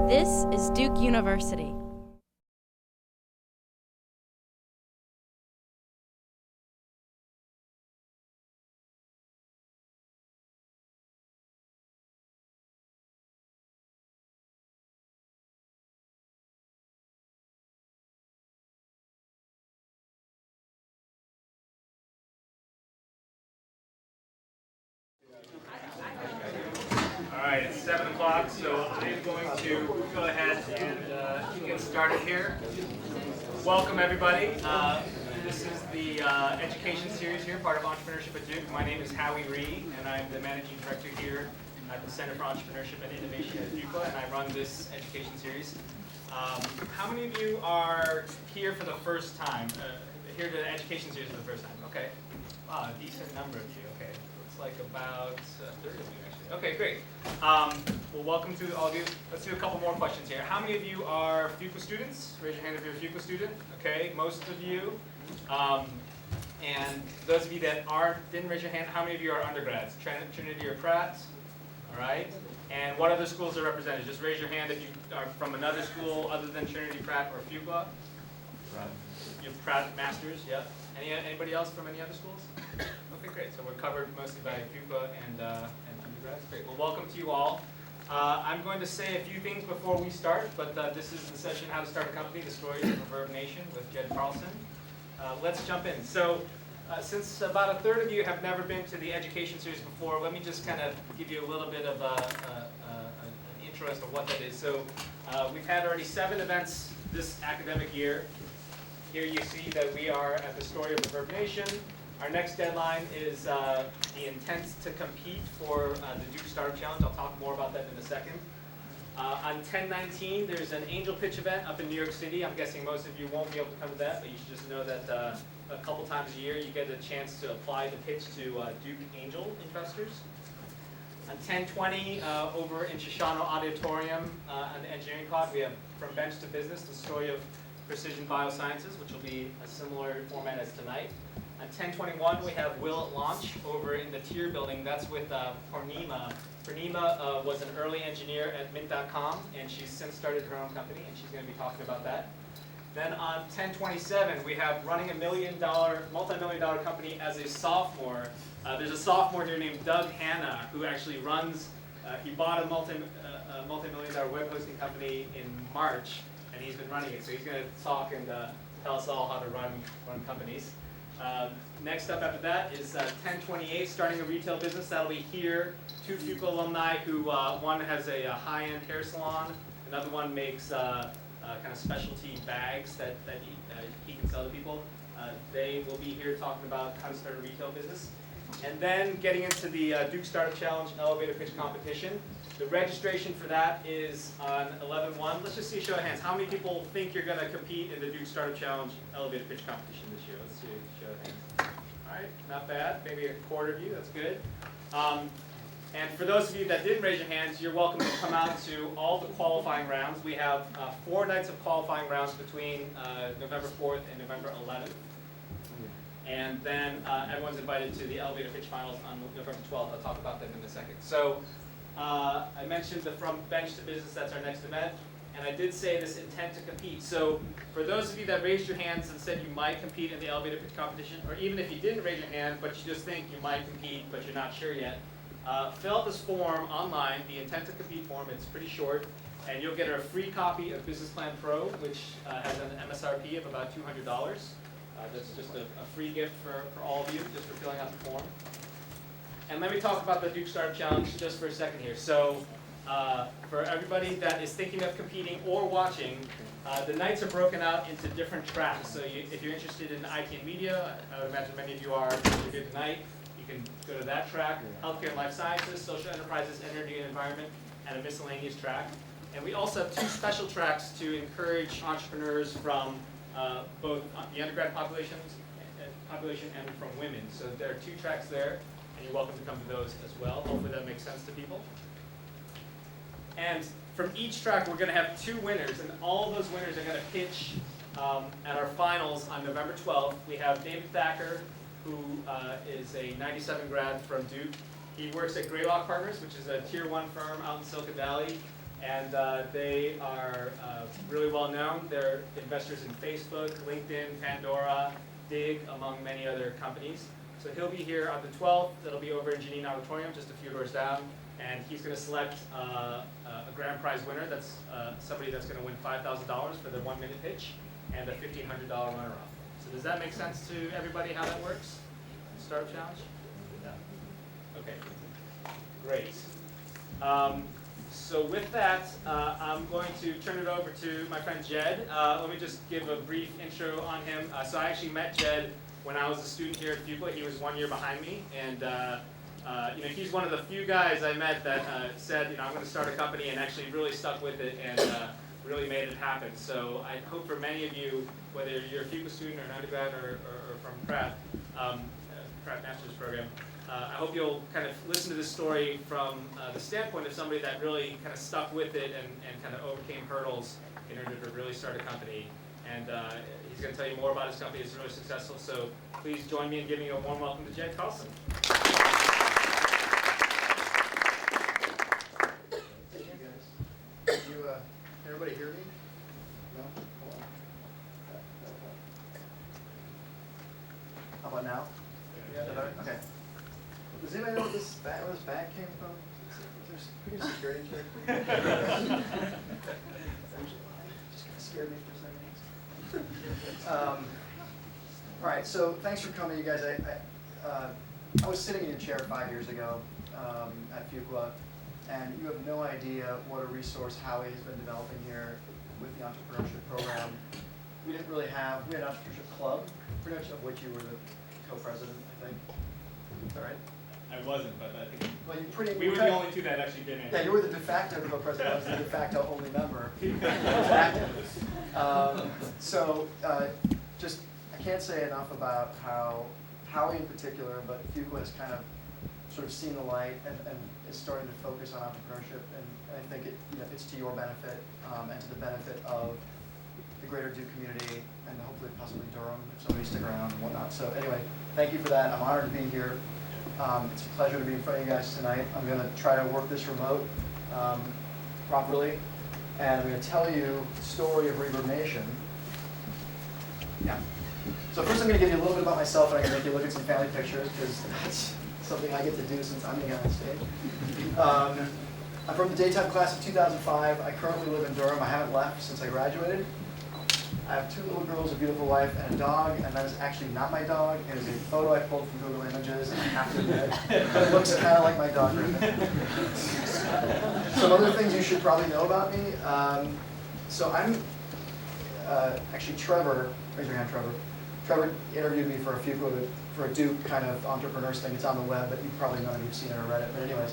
This is Duke University. All right, it's 7 o'clock, so I am going to go ahead and get started here. Welcome, everybody. This is the education series here, part of Entrepreneurship at Duke. My name is Howie Ree, and I'm the Managing Director here at the Center for Entrepreneurship and Innovation at Fuqua, and I run this education series. How many of you are here for the first time, here to the education series for the first time? Okay. Wow, a decent number of you. Okay. Looks like about a third of you, actually. Okay, great. Well, welcome to all of you. Let's do a couple more questions here. How many of you are Fuqua students? Raise your hand if you're a Fuqua student. Okay, most of you. And those of you that didn't raise your hand, how many of you are undergrads? Trinity or Pratt? All right. And what other schools are represented? Just raise your hand if you are from another school other than Trinity, Pratt, or Fuqua. Right. You have Pratt Masters, yeah. Anybody else from any other schools? Okay, great. So we're covered mostly by Fuqua and undergrads. Great. Well, welcome to you all. I'm going to say a few things before we start, but this is the session, How to Start a Company, the story of ReverbNation with Jed Carlson. Let's jump in. So since about a third of you have never been to the education series before, let me just kind of give you a little bit of an intro as to what that is. So we've had already 7 events this academic year. Here you see that we are at the story of ReverbNation. Our next deadline is the intent to compete for the Duke Startup Challenge. I'll talk more about that in a second. On 10/19, there's an angel pitch event up in New York City. I'm guessing most of you won't be able to come to that, but you should just know that a couple times a year you get a chance to apply the pitch to Duke angel investors. On 10/20, over in Shoshano Auditorium on the engineering pod, we have From Bench to Business, the story of precision biosciences, which will be a similar format as tonight. On 10/21, we have Will at Launch over in the Tier building. That's with Purnima. Purnima was an early engineer at Mint.com, and she's since started her own company, and she's going to be talking about that. Then on 10/27, we have running a multi-million-dollar company as a sophomore. There's a sophomore here named Doug Hanna who actually runs. He bought a multi-million-dollar web hosting company in March, and he's been running it. So he's going to talk and tell us all how to run companies. Next up after that is 10/28, starting a retail business. That'll be here. 2 Fuqua alumni who, one has a high-end hair salon, another one makes kind of specialty bags that he can sell to people. They will be here talking about how to start a retail business. And then getting into the Duke Startup Challenge elevator pitch competition. The registration for that is on 11/1. Let's just see a show of hands. How many people think you're going to compete in the Duke Startup Challenge elevator pitch competition this year? Let's see a show of hands. All right, not bad. Maybe a quarter of you. That's good. And for those of you that didn't raise your hands, you're welcome to come out to all the qualifying rounds. We have 4 nights of qualifying rounds between November 4th and November 11th. And then everyone's invited to the elevator pitch finals on November 12th. I'll talk about them in a second. So I mentioned the From Bench to Business, that's our next event. And I did say this intent to compete. So for those of you that raised your hands and said you might compete in the elevator pitch competition, or even if you didn't raise your hand, but you just think you might compete, but you're not sure yet, fill out this form online, the intent to compete form. It's pretty short. And you'll get a free copy of Business Plan Pro, which has an MSRP of about $200. That's just a free gift for all of you, just for filling out the form. And let me talk about the Duke Startup Challenge just for a second here. So for everybody that is thinking of competing or watching, the nights are broken out into different tracks. So if you're interested in IT and media, I would imagine many of you are. If you're here tonight, you can go to that track. Healthcare and life sciences, social enterprises, energy and environment, and a miscellaneous track. And we also have 2 special tracks to encourage entrepreneurs from both the undergrad population and from women. So there are 2 tracks there, and you're welcome to come to those as well. Hopefully that makes sense to people. And from each track, we're going to have 2 winners, and all those winners are going to pitch at our finals on November 12th. We have David Thacker, who is a 97 grad from Duke, He works at Greylock Partners, which is a tier 1 firm out in Silicon Valley. And they are really well known. They're investors in Facebook, LinkedIn, Pandora, Dig, among many other companies. So he'll be here on the 12th. That'll be over in Janine Auditorium, just a few doors down. And he's going to select a grand prize winner. That's somebody that's going to win $5,000 for their 1-minute pitch and a $1,500 runner-up. So does that make sense to everybody how that works? Startup Challenge? Yeah. Okay. Great. So with that, I'm going to turn it over to my friend Jed. Let me just give a brief intro on him. So I actually met Jed when I was a student here at Fuqua. He was 1 year behind me, and he's one of the few guys I met that said, I'm going to start a company, and actually really stuck with it and really made it happen. So I hope for many of you, whether you're a Fuqua student or an undergrad or from Pratt Master's Program, I hope you'll kind of listen to this story from the standpoint of somebody that really kind of stuck with it and kind of overcame hurdles in order to really start a company. And he's going to tell you more about his company. It's really successful. So please join me in giving a warm welcome to Jed Carlson. Thank you, guys. Can everybody hear me? No? Hold on. How about now? Yeah. Okay. Does anybody know where this bag came from? Who can security check? Just kind of scared me for a second. All right, so thanks for coming, you guys. I was sitting in your chair 5 years ago at Fuqua, and you have no idea what a resource Howie has been developing here with the Entrepreneurship program. We had an Entrepreneurship club, pretty much of which you were the co-president, I think. Is that right? I wasn't, but I think we were the only two that actually did it. Yeah, you were the de facto co-president. I was the de facto only member. Just I can't say enough about how Howie in particular, but Fuqua has kind of sort of seen the light and is starting to focus on entrepreneurship, and I think it's to your benefit and to the benefit of the greater Duke community and hopefully possibly Durham if somebody stick around and whatnot. So anyway, thank you for that. I'm honored to be here. It's a pleasure to be in front of you guys tonight. I'm going to try to work this remote properly, and I'm going to tell you the story of ReverbNation. Yeah. So first I'm going to give you a little bit about myself, and I'm going to make you look at some family pictures, because that's something I get to do since I'm the guy on stage. I'm from the daytime class of 2005. I currently live in Durham. I haven't left since I graduated. I have 2 little girls, a beautiful wife, and a dog, and that is actually not my dog. It is a photo I pulled from Google Images, and I have to admit, it looks kind of like my dog. Some other things you should probably know about me. So I'm actually Trevor. Raise your hand, Trevor. Trevor interviewed me for a Duke kind of entrepreneurs thing. It's on the web, but you probably none of you have seen it or read it. But anyways,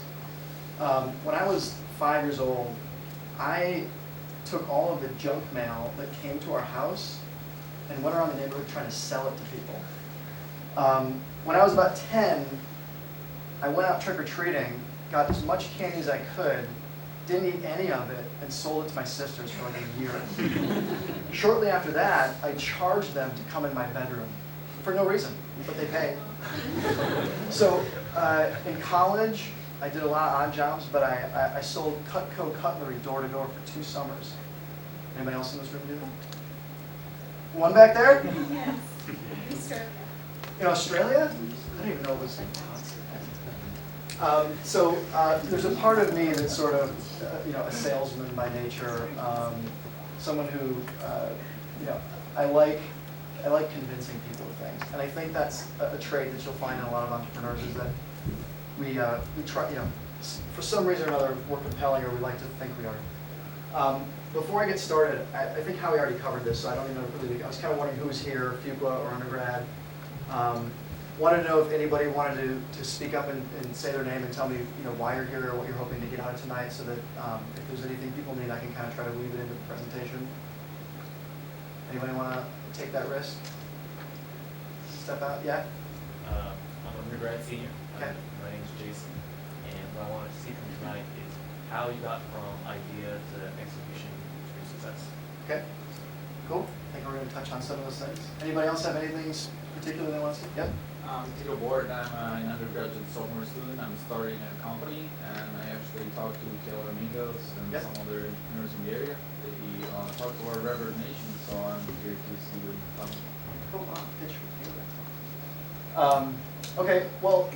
when I was 5 years old, I took all of the junk mail that came to our house and went around the neighborhood trying to sell it to people. When I was about 10, I went out trick-or-treating, got as much candy as I could, didn't eat any of it, and sold it to my sisters for like a year. Shortly after that, I charged them to come in my bedroom for no reason, but they paid. So in college, I did a lot of odd jobs, but I sold Cutco cutlery door to door for 2 summers. Anybody else in this room do that? One back there? Yes. Australia. In Australia? I didn't even know it was. There's a part of me that's sort of, a salesman by nature, someone who, I like convincing people of things, and I think that's a trait that you'll find in a lot of entrepreneurs is that we try, for some reason or another, we're compelling, or we like to think we are. Before I get started, I think Howie already covered this, so I don't even really. I was kind of wondering who's here, Fuqua or undergrad. Wanted to know if anybody wanted to speak up and say their name and tell me, why you're here or what you're hoping to get out of tonight, so that if there's anything people need, I can kind of try to weave it into the presentation. Anybody want to take that risk? Step out? Yeah? I'm an undergrad senior. Okay. My name's Jason, and what I wanted to see from tonight is how you got from idea to execution to success. Okay. Cool. I think we're going to touch on some of those things. Anybody else have anything particular they want to see? Yep. I'm Tito Bort. I'm an undergraduate sophomore student. I'm starting a company, and I actually talked to Taylor Amigos and Yep. some other entrepreneurs in the area. They talked to our ReverbNation, so I'm here to see what comes. Cool. Wow, pitch for Taylor. Okay. Well,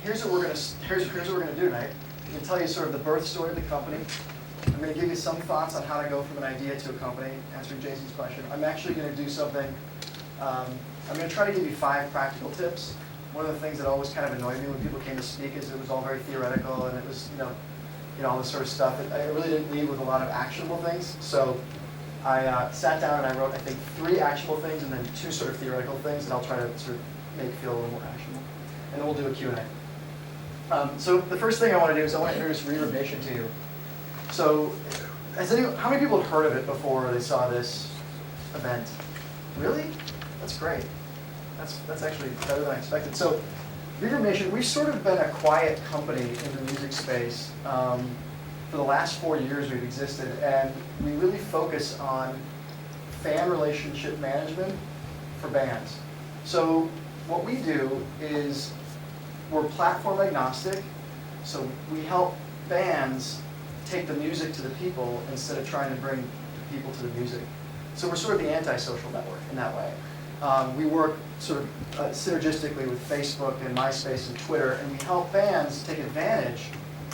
here's what we're gonna do tonight. I'm gonna tell you sort of the birth story of the company. I'm gonna give you some thoughts on how to go from an idea to a company. Answering Jason's question. I'm actually gonna do something. I'm going to try to give you 5 practical tips. One of the things that always kind of annoyed me when people came to speak is it was all very theoretical and it was, all this sort of stuff. I really didn't leave with a lot of actionable things. So I sat down and I wrote, I think, 3 actionable things and then 2 sort of theoretical things that I'll try to sort of make feel a little more actionable. And then we'll do a Q&A. So the first thing I want to do is I want to introduce ReverbNation to you. So how many people have heard of it before they saw this event? Really? That's great. That's actually better than I expected. So, ReverbNation, we've sort of been a quiet company in the music space. For the last 4 years we've existed, and we really focus on fan relationship management for bands. So, what we do is we're platform agnostic, so we help bands take the music to the people instead of trying to bring the people to the music. So we're sort of the anti-social network in that way. We work sort of synergistically with Facebook and MySpace and Twitter, and we help bands take advantage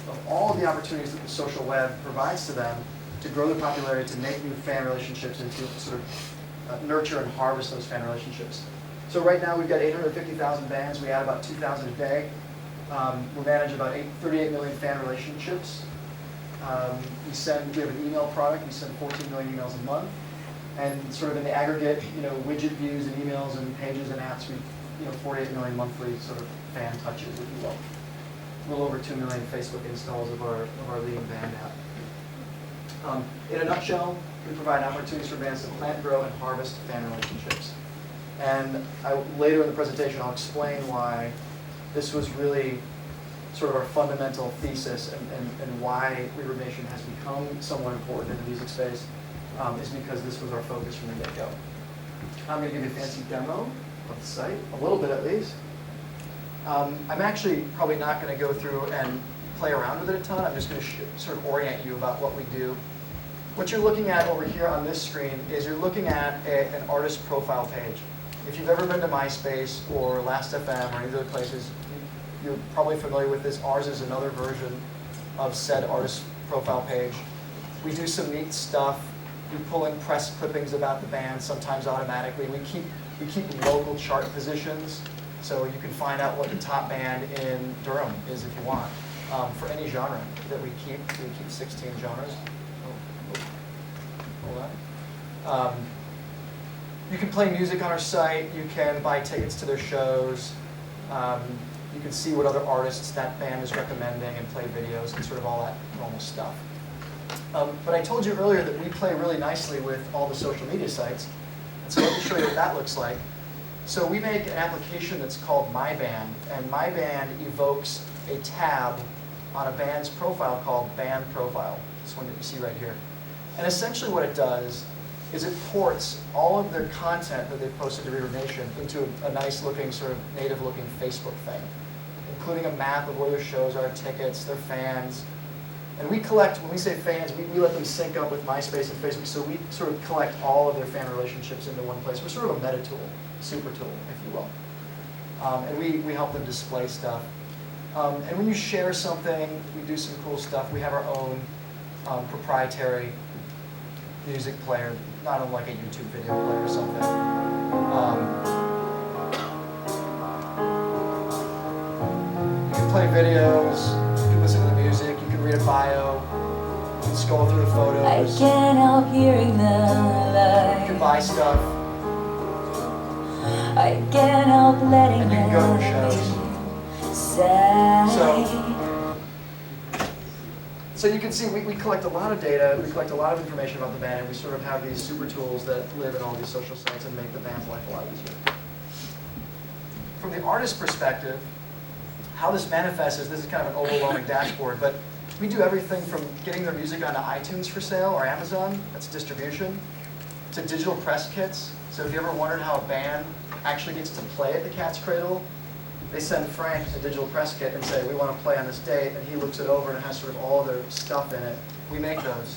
of all of the opportunities that the social web provides to them to grow their popularity, to make new fan relationships, and to sort of nurture and harvest those fan relationships. So right now we've got 850,000 bands. We add about 2,000 a day. We manage about 38 million fan relationships. We have an email product. We send 14 million emails a month. And sort of in the aggregate, widget views and emails and pages and apps, 48 million monthly sort of fan touches, if you will. A little over 2 million Facebook installs of our leading band app. In a nutshell, we provide opportunities for bands to plant, grow, and harvest fan relationships. And later in the presentation, I'll explain why this was really sort of our fundamental thesis and why ReverbNation has become somewhat important in the music space. Is because this was our focus from the get-go. I'm going to give you a fancy demo of the site, a little bit at least. I'm actually probably not going to go through and play around with it a ton. I'm just going to sort of orient you about what we do. What you're looking at over here on this screen is you're looking at an artist profile page. If you've ever been to MySpace or Last.fm or any of the other places, you're probably familiar with this. Ours is another version of said artist profile page. We do some neat stuff. We pull in press clippings about the band, sometimes automatically. We keep local chart positions, so you can find out what the top band in Durham is if you want. For any genre that we keep 16 genres. Hold on. You can play music on our site. You can buy tickets to their shows. You can see what other artists that band is recommending and play videos and sort of all that normal stuff. But I told you earlier that we play really nicely with all the social media sites. And so let me show you what that looks like. So we make an application that's called My Band, and My Band evokes a tab on a band's profile called Band Profile, this one that you see right here. And essentially what it does is it ports all of their content that they've posted to ReverbNation into a nice looking, sort of native looking Facebook thing, including a map of where their shows are, tickets, their fans. And we collect, when we say fans, we let them sync up with MySpace and Facebook, so we sort of collect all of their fan relationships into one place. We're sort of a meta tool, super tool, if you will. And we help them display stuff. And when you share something, we do some cool stuff. We have our own proprietary music player, not unlike a YouTube video player or something. You can play videos, you can listen to the music, you can read a bio, you can scroll through the photos. I can't help hearing the light. You can buy stuff. I can't help letting And you can go to their shows. So you can see we collect a lot of data, we collect a lot of information about the band, and we sort of have these super tools that live in all these social sites and make the band's life a lot easier. From the artist perspective, how this manifests is, this is kind of an overwhelming dashboard, but we do everything from getting their music onto iTunes for sale or Amazon, that's distribution, to digital press kits. So if you ever wondered how a band actually gets to play at the Cat's Cradle, they send Frank a digital press kit and say, we want to play on this date, and he looks it over and it has sort of all their stuff in it. We make those.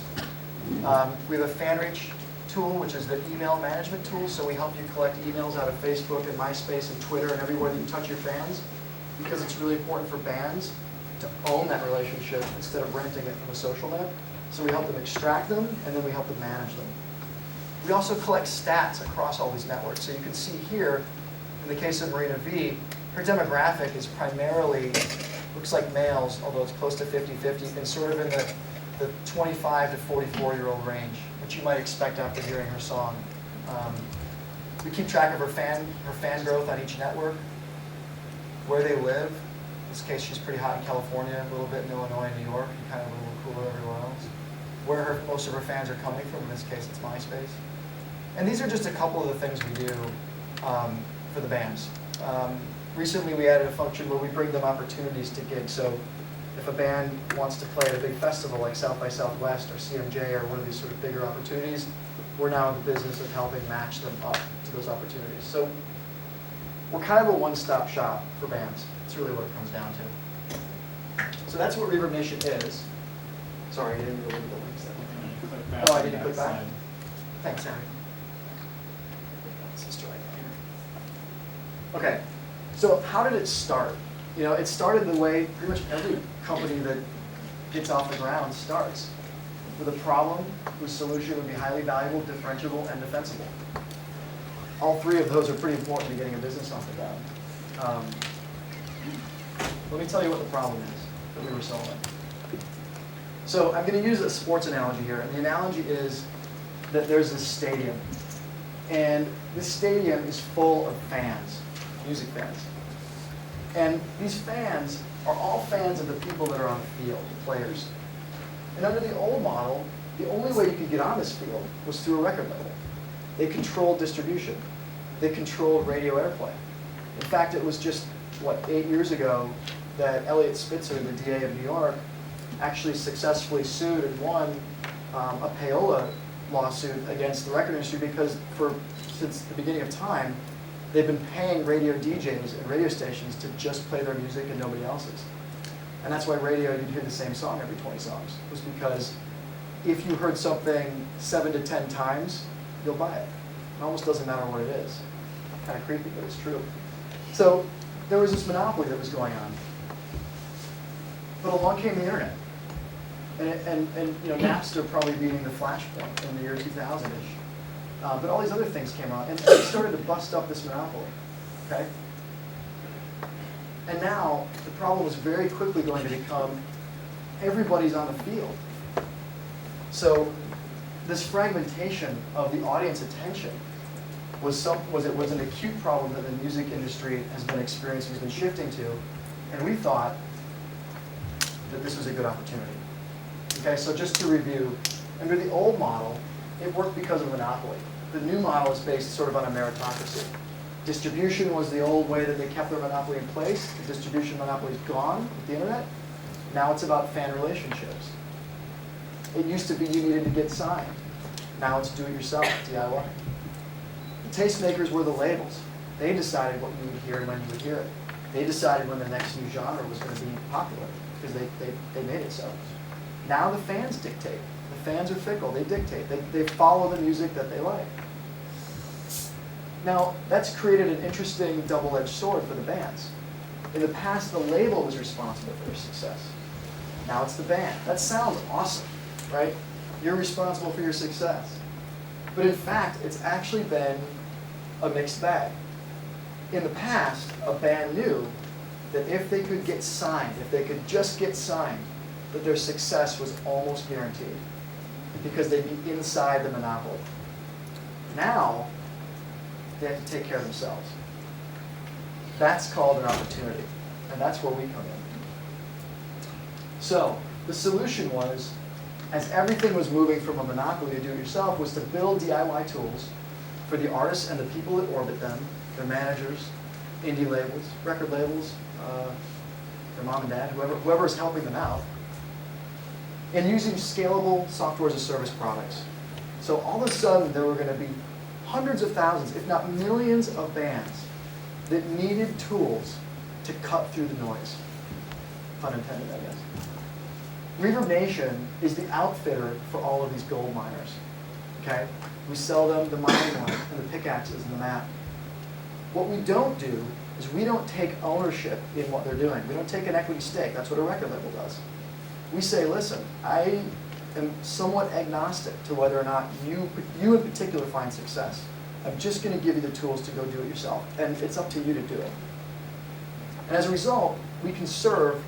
We have a FanReach tool, which is the email management tool, so we help you collect emails out of Facebook and MySpace and Twitter and everywhere that you touch your fans, because it's really important for bands to own that relationship instead of renting it from a social net. So we help them extract them, and then we help them manage them. We also collect stats across all these networks. So you can see here, in the case of Marina V, her demographic is primarily, looks like males, although it's close to 50-50, and sort of in the 25 to 44-year-old range, which you might expect after hearing her song. We keep track of her fan growth on each network, where they live. In this case, she's pretty hot in California, a little bit in Illinois and New York, and kind of a little cooler everywhere else. Where most of her fans are coming from, in this case, it's MySpace. And these are just a couple of the things we do for the bands. Recently, we added a function where we bring them opportunities to gig. So if a band wants to play at a big festival like South by Southwest or CMJ or one of these sort of bigger opportunities, we're now in the business of helping match them up to those opportunities. So we're kind of a one-stop shop for bands. That's really what it comes down to. So that's what ReverbNation is. Sorry, I didn't go into the links there. Oh, I need to click back? Thanks, Harry. Sister right here. Okay, so how did it start? You know, it started the way pretty much every company that gets off the ground starts, with a problem whose solution would be highly valuable, differentiable, and defensible. All three of those are pretty important to getting a business off the ground. Let me tell you what the problem is that we were solving. So I'm going to use a sports analogy here, and the analogy is that there's this stadium, and this stadium is full of fans, music fans. And these fans are all fans of the people that are on the field, the players. And under the old model, the only way you could get on this field was through a record label. They controlled distribution. They controlled radio airplay. In fact, it was just, 8 years ago that Elliot Spitzer, the DA of New York, actually successfully sued and won a payola lawsuit against the record industry because since the beginning of time, they've been paying radio DJs and radio stations to just play their music and nobody else's. And that's why radio, you'd hear the same song every 20 songs, was because if you heard something 7 to 10 times, you'll buy it. It almost doesn't matter what it is. Kind of creepy, but it's true. So there was this monopoly that was going on. But along came the internet. And you know, Napster probably being the flashpoint in the year 2000-ish. But all these other things came out, and it started to bust up this monopoly, okay? And now, the problem was very quickly going to become, everybody's on the field. So, this fragmentation of the audience attention was an acute problem that the music industry has been experiencing, has been shifting to, and we thought that this was a good opportunity. Okay, so just to review, under the old model, it worked because of monopoly. The new model is based sort of on a meritocracy. Distribution was the old way that they kept their monopoly in place. The distribution monopoly is gone with the internet. Now it's about fan relationships. It used to be you needed to get signed. Now it's do-it-yourself, DIY. The tastemakers were the labels. They decided what you would hear and when you would hear it. They decided when the next new genre was going to be popular because they made it so. Now the fans dictate. The fans are fickle. They dictate. They follow the music that they like. Now, that's created an interesting double-edged sword for the bands. In the past, the label was responsible for their success. Now it's the band. That sounds awesome, right? You're responsible for your success. But in fact, it's actually been a mixed bag. In the past, a band knew that if they could get signed, if they could just get signed, that their success was almost guaranteed because they'd be inside the monopoly. Now, they have to take care of themselves. That's called an opportunity, and that's where we come in. So, the solution was, as everything was moving from a monopoly to do-it-yourself, was to build DIY tools for the artists and the people that orbit them, their managers, indie labels, record labels, their mom and dad, whoever is helping them out, and using scalable software as a service products. So all of a sudden, there were going to be hundreds of thousands, if not millions of bands that needed tools to cut through the noise. Pun intended, I guess. ReverbNation is the outfitter for all of these gold miners. Okay? We sell them the mining line and the pickaxes and the map. What we don't do is we don't take ownership in what they're doing. We don't take an equity stake. That's what a record label does. We say, listen, I am somewhat agnostic to whether or not you in particular find success. I'm just going to give you the tools to go do it yourself, and it's up to you to do it. And as a result, we can serve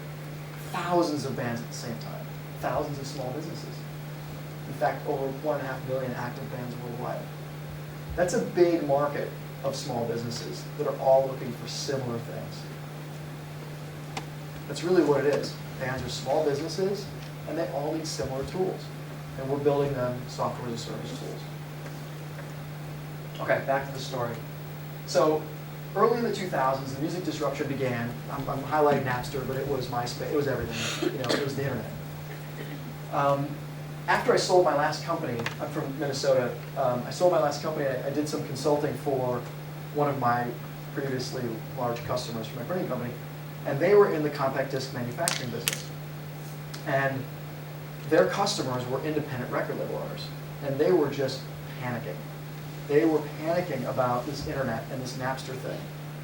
thousands of bands at the same time, thousands of small businesses. In fact, over 1.5 million active bands worldwide. That's a big market of small businesses that are all looking for similar things. That's really what it is. Bands are small businesses, and they all need similar tools. And we're building them software as a service tools. Okay, back to the story. So, early in the 2000s, the music disruption began. I'm highlighting Napster, but it was MySpace. It was everything. It was the internet. After I sold my last company, I'm from Minnesota. I sold my last company. I did some consulting for one of my previously large customers for my printing company, and they were in the compact disc manufacturing business. And their customers were independent record label owners, and they were just panicking. They were panicking about this internet and this Napster thing,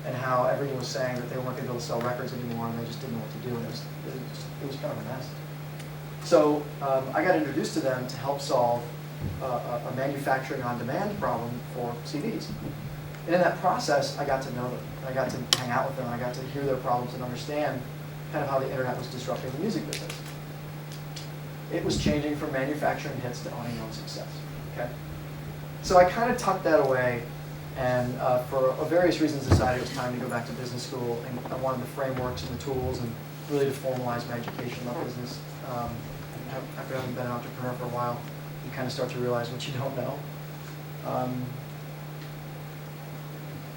and how everyone was saying that they weren't going to be able to sell records anymore, and they just didn't know what to do, and it was kind of a mess. So I got introduced to them to help solve a manufacturing on-demand problem for CDs. And in that process, I got to know them. I got to hang out with them. I got to hear their problems and understand kind of how the internet was disrupting the music business. It was changing from manufacturing hits to owning your own success. Okay? So I kind of tucked that away, and for various reasons decided it was time to go back to business school, and I wanted the frameworks and the tools and really to formalize my education about business. After having been an entrepreneur for a while, you kind of start to realize what you don't know.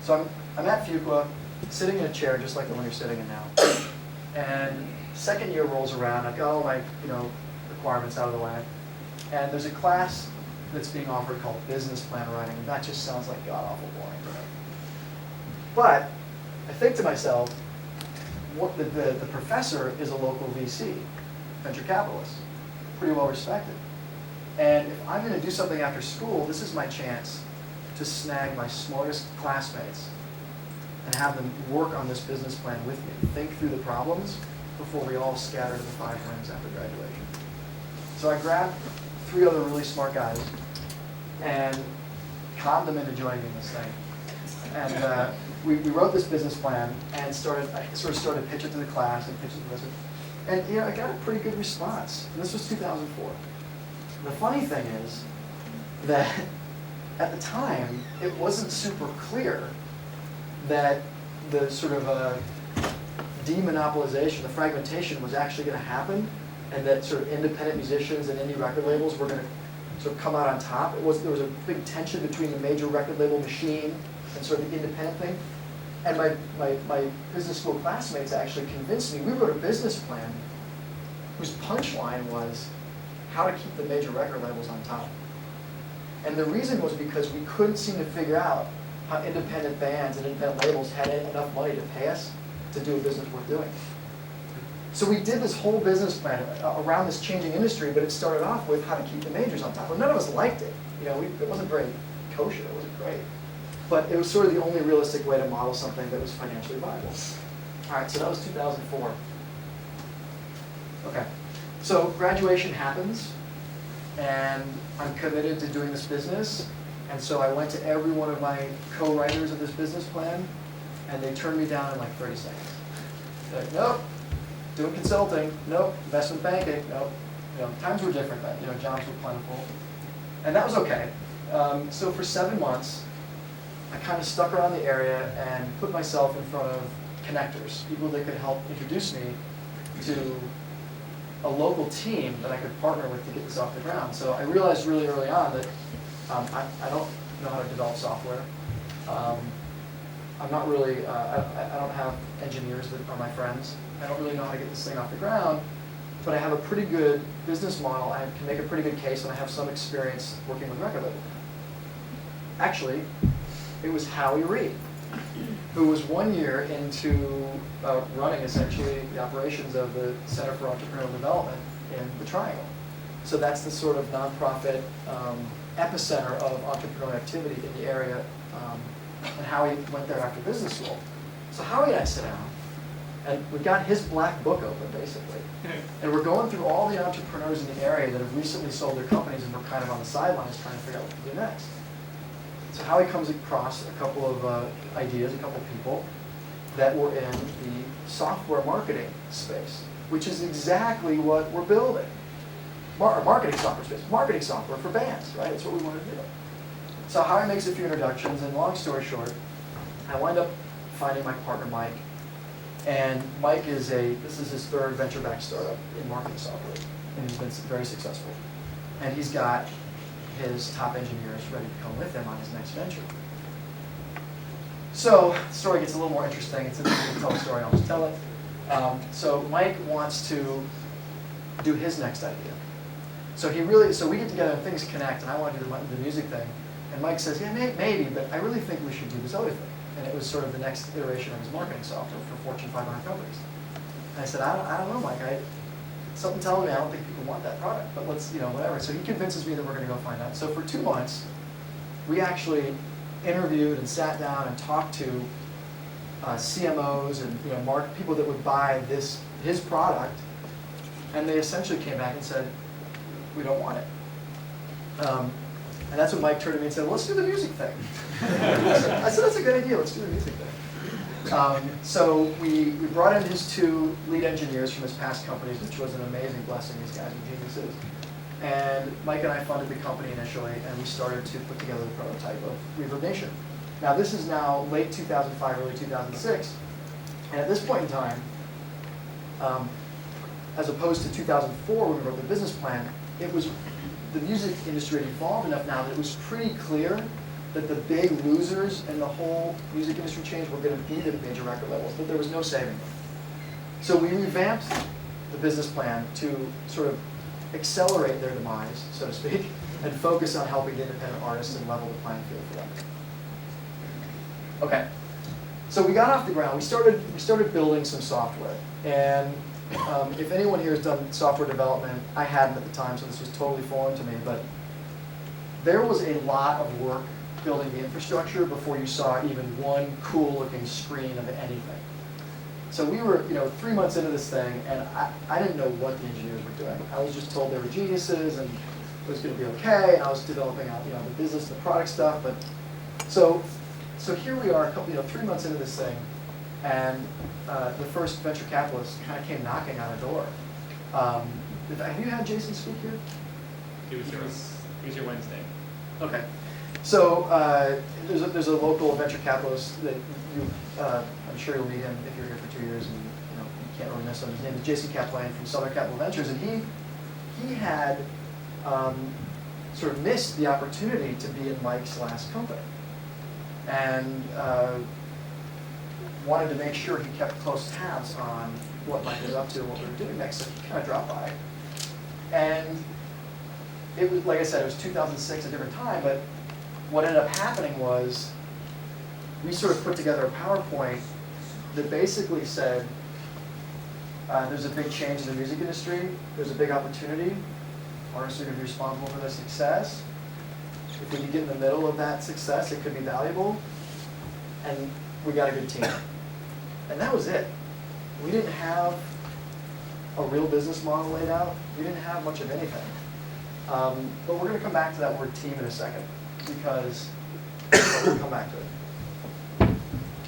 So I'm at Fuqua, sitting in a chair just like the one you're sitting in now. And second year rolls around, I've got all my requirements out of the way. And there's a class that's being offered called business plan writing, and that just sounds like god-awful boring. But I think to myself, the professor is a local VC, venture capitalist, pretty well respected. And if I'm going to do something after school, this is my chance to snag my smartest classmates and have them work on this business plan with me, think through the problems before we all scatter to the five winds after graduation. So I grabbed 3 other really smart guys and conned them into joining me in this thing. And we wrote this business plan and I sort of started to pitch it to the class and pitch it to the rest of it. And I got a pretty good response. And this was 2004. The funny thing is that at the time, it wasn't super clear that the sort of demonopolization, the fragmentation was actually going to happen, and that sort of independent musicians and indie record labels were going to sort of come out on top. There was a big tension between the major record label machine and sort of the independent thing. And my business school classmates actually convinced me. We wrote a business plan whose punchline was how to keep the major record labels on top. And the reason was because we couldn't seem to figure out how independent bands and independent labels had enough money to pay us to do a business worth doing. So we did this whole business plan around this changing industry, but it started off with how to keep the majors on top. Well, none of us liked it. It wasn't very kosher. It wasn't great. But it was sort of the only realistic way to model something that was financially viable. All right, so that was 2004. Okay, so graduation happens, and I'm committed to doing this business. And so I went to every one of my co-writers of this business plan, and they turned me down in like 30 seconds. They're like, nope, doing consulting, nope, investment banking, nope. Times were different then, jobs were plentiful. And that was okay. So for 7 months, I kind of stuck around the area and put myself in front of connectors, people that could help introduce me to a local team that I could partner with to get this off the ground. So I realized really early on that I don't know how to develop software. I'm not really, I don't have engineers that are my friends. I don't really know how to get this thing off the ground, but I have a pretty good business model. I can make a pretty good case, and I have some experience working with record labels. Actually, it was Howie Reed. who was 1 year into running essentially the operations of the Center for Entrepreneurial Development in the Triangle. So that's the sort of nonprofit epicenter of entrepreneurial activity in the area, and Howie went there after business school. So Howie and I sit down, and we got his black book open, basically. And we're going through all the entrepreneurs in the area that have recently sold their companies and we're kind of on the sidelines trying to figure out what to do next. So Howie comes across a couple of ideas, a couple of people that were in the software marketing space, which is exactly what we're building. Marketing software space, marketing software for bands, right? That's what we want to do. So Howie makes a few introductions, and long story short, I wind up finding my partner Mike. And Mike this is his third venture-backed startup in marketing software, and he's been very successful. And he's got his top engineers ready to come with him on his next venture. So the story gets a little more interesting. It's interesting to tell the story, I'll just tell it. So Mike wants to do his next idea. So we get together and things connect, and I want to do the music thing. And Mike says, yeah, maybe, but I really think we should do this other thing. And it was sort of the next iteration of his marketing software for Fortune 500 companies. And I said, I don't know, Mike. Something tells me I don't think people want that product, but let's, whatever. So he convinces me that we're going to go find out. So for 2 months, we actually interviewed and sat down and talked to CMOs and people that would buy his product, and they essentially came back and said, we don't want it. And that's when Mike turned to me and said, well, let's do the music thing. I said, that's a good idea, let's do the music thing. So we brought in his 2 lead engineers from his past companies, which was an amazing blessing. These guys are geniuses. And Mike and I funded the company initially, and we started to put together the prototype of ReverbNation. Now this is now late 2005, early 2006, and at this point in time, as opposed to 2004 when we wrote the business plan, the music industry had evolved enough now that it was pretty clear that the big losers in the whole music industry change were going to be the major record labels, but there was no saving them. So we revamped the business plan to sort of accelerate their demise, so to speak, and focus on helping the independent artists and level the playing field for them. Okay, so we got off the ground. We started building some software, and if anyone here has done software development, I hadn't at the time, so this was totally foreign to me, but there was a lot of work building the infrastructure before you saw even one cool-looking screen of anything. So we were, 3 months into this thing, and I didn't know what the engineers were doing. I was just told they were geniuses, and it was going to be okay, and I was developing out, the business and the product stuff. But so here we are, 3 months into this thing, and the first venture capitalist kind of came knocking on the door. Have you had Jason speak here? He was here Wednesday. Okay. So there's a local venture capitalist that I'm sure you'll meet him if you're here for 2 years, and you can't really miss him. His name is Jason Kaplan from Southern Capital Ventures, and he had sort of missed the opportunity to be in Mike's last company, and wanted to make sure he kept close tabs on what Mike was up to and what we were doing next. So he kind of dropped by, and it was, like I said, it was 2006, a different time, but what ended up happening was we sort of put together a PowerPoint that basically said, there's a big change in the music industry, there's a big opportunity, artists are going to be responsible for their success. If we can get in the middle of that success, it could be valuable, and we got a good team. And that was it. We didn't have a real business model laid out. We didn't have much of anything. But we're going to come back to that word team in a second, because we'll come back to it.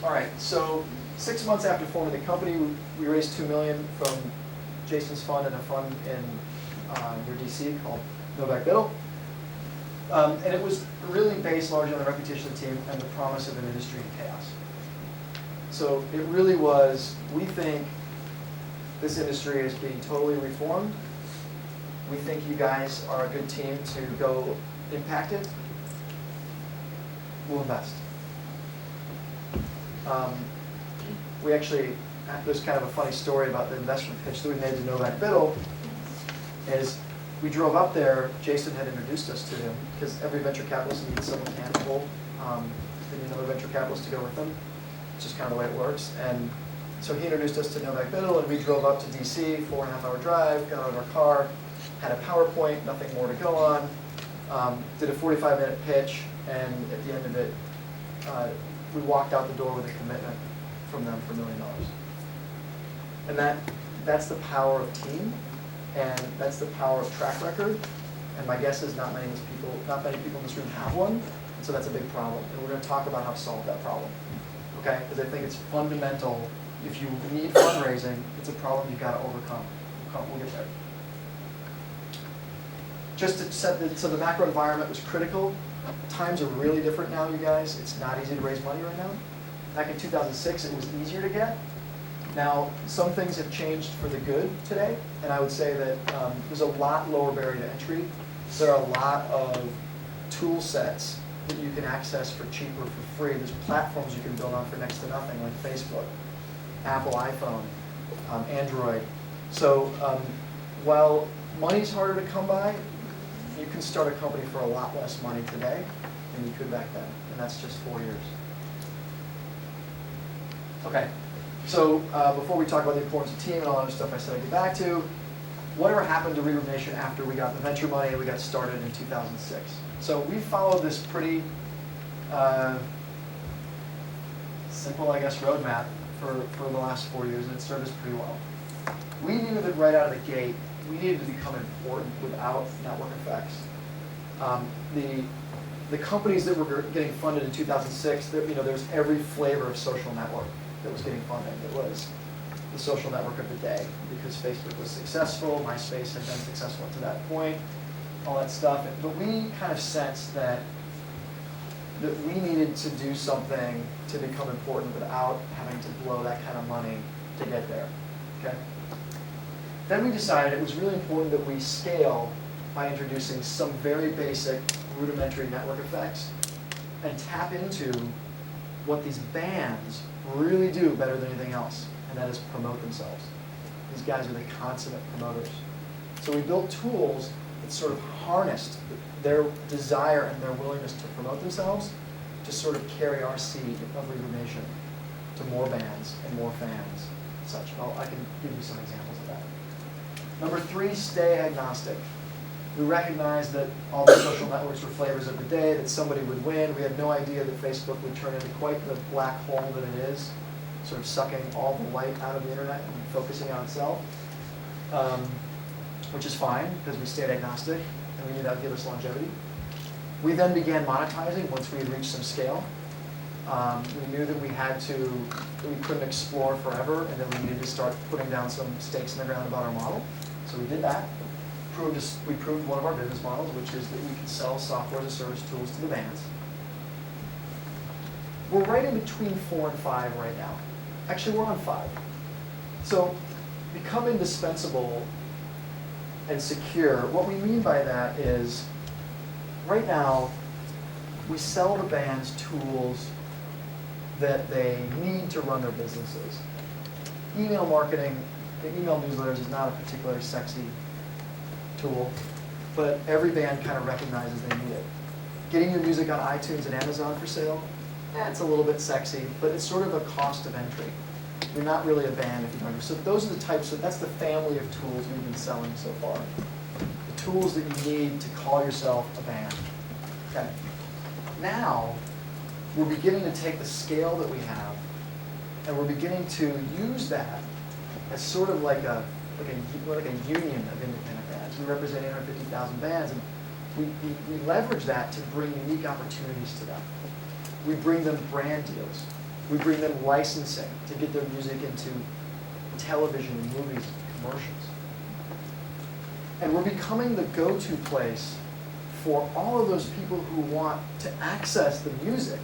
All right, so 6 months after forming the company, we raised $2 million from Jason's fund and a fund in near DC called Novak Biddle. And it was really based largely on the reputation of the team and the promise of an industry in chaos. So it really was, we think this industry is being totally reformed. We think you guys are a good team to go impact it. We'll invest. We actually, there's kind of a funny story about the investment pitch that we made to Novak Biddle. Is we drove up there, Jason had introduced us to him, because every venture capitalist needs someone tangible. They need another venture capitalist to go with them. It's just kind of the way it works. And so he introduced us to Novak Biddle, and we drove up to DC, 4.5-hour drive, got out of our car, had a PowerPoint, nothing more to go on, did a 45-minute pitch, and at the end of it, we walked out the door with a commitment from them for $1 million. And that's the power of team, and that's the power of track record. And my guess is not many people in this room have one, and so that's a big problem. And we're going to talk about how to solve that problem, okay? Because I think it's fundamental. If you need fundraising, it's a problem you've got to overcome. We'll get there. Just to set so the macro environment was critical. Times are really different now, you guys. It's not easy to raise money right now. Back in 2006, it was easier to get. Now, some things have changed for the good today, and I would say that there's a lot lower barrier to entry. There are a lot of tool sets that you can access for cheaper, for free. There's platforms you can build on for next to nothing, like Facebook, Apple iPhone, Android. So while money's harder to come by, you can start a company for a lot less money today than you could back then, and that's just 4 years. Okay, so before we talk about the importance of team and all that other stuff I said I'd get back to, whatever happened to ReverbNation after we got the venture money and we got started in 2006? So we followed this pretty simple, I guess, roadmap for the last 4 years, and it served us pretty well. We knew that right out of the gate, we needed to become important without network effects. The companies that were getting funded in 2006, there was every flavor of social network that was getting funded. It was the social network of the day because Facebook was successful, MySpace had been successful to that point, all that stuff. But we kind of sensed that we needed to do something to become important without having to blow that kind of money to get there. Okay? Then we decided it was really important that we scale by introducing some very basic rudimentary network effects and tap into what these bands really do better than anything else, and that is promote themselves. These guys are the consummate promoters. So we built tools that sort of harnessed their desire and their willingness to promote themselves to sort of carry our seed of ReverbNation to more bands and more fans and such. I can give you some examples of that. Number 3, stay agnostic. We recognized that all the social networks were flavors of the day, that somebody would win. We had no idea that Facebook would turn into quite the black hole that it is, sort of sucking all the light out of the internet and focusing on itself, which is fine because we stayed agnostic and we knew that would give us longevity. We then began monetizing once we had reached some scale. We knew that we couldn't explore forever, and then we needed to start putting down some stakes in the ground about our model. So we did that. We proved one of our business models, which is that we can sell software as a service tools to the bands. We're right in between 4 and 5 right now. Actually, we're on 5. So become indispensable and secure. What we mean by that is, right now, we sell the bands tools that they need to run their businesses. Email marketing, email newsletters is not a particularly sexy tool, but every band kind of recognizes they need it. Getting your music on iTunes and Amazon for sale, that's a little bit sexy, but it's sort of a cost of entry. You're not really a band if you don't. So those are the that's the family of tools we've been selling so far. The tools that you need to call yourself a band. Okay. Now, we're beginning to take the scale that we have, and we're beginning to use that as sort of like a union of independent bands. We represent 850,000 bands, and we leverage that to bring unique opportunities to them. We bring them brand deals. We bring them licensing to get their music into television and movies and commercials. And we're becoming the go-to place for all of those people who want to access the music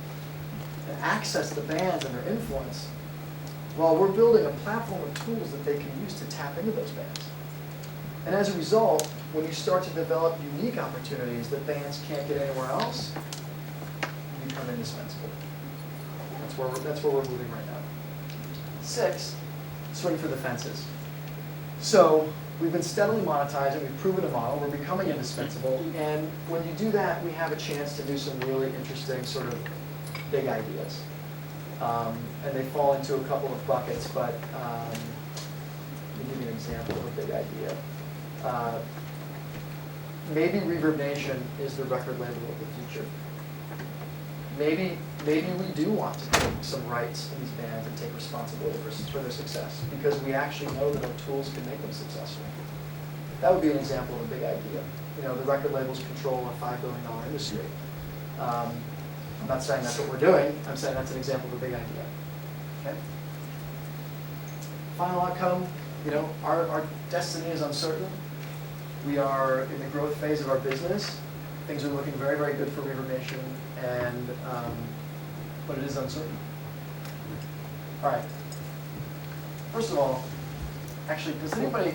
and access the bands and their influence, while we're building a platform of tools that they can use to tap into those bands. And as a result, when you start to develop unique opportunities that bands can't get anywhere else, you become indispensable. That's where we're moving right now. 6, swing for the fences. So we've been steadily monetizing, we've proven a model, we're becoming indispensable, and when you do that, we have a chance to do some really interesting sort of big ideas. And they fall into a couple of buckets, but let me give you an example of a big idea. Maybe ReverbNation is the record label of the future. Maybe we do want to take some rights in these bands and take responsibility for their success because we actually know that our tools can make them successful. That would be an example of a big idea. You know, the record labels control a $5 billion industry. I'm not saying that's what we're doing. I'm saying that's an example of a big idea. Okay. Final outcome. You know, our destiny is uncertain. We are in the growth phase of our business. Things are looking very, very good for ReverbNation, and but it is uncertain. All right. First of all, actually, does anybody?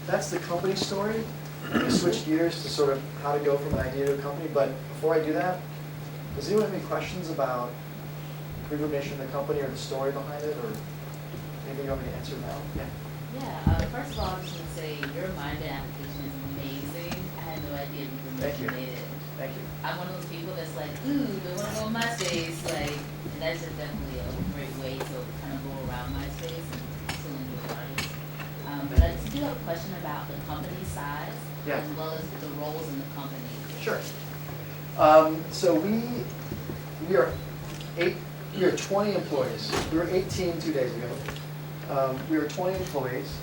That's the company story. I'm going to switch gears to sort of how to go from an idea to a company. But before I do that, does anyone have any questions about ReverbNation, the company, or the story behind it, or anything you want me to answer now? Yeah. Yeah, first of all, I'm just going to say your mind application is amazing. I had no idea you made it. Thank you. I'm one of those people that's like, ooh, they want to go on MySpace, like, and that's just definitely a great way to kind of go around MySpace and still enjoy artists. But I just do have a question about the company size, Yeah. as well as the roles in the company. Sure. So we are 20 employees. We were 18 2 days ago. We are 20 employees,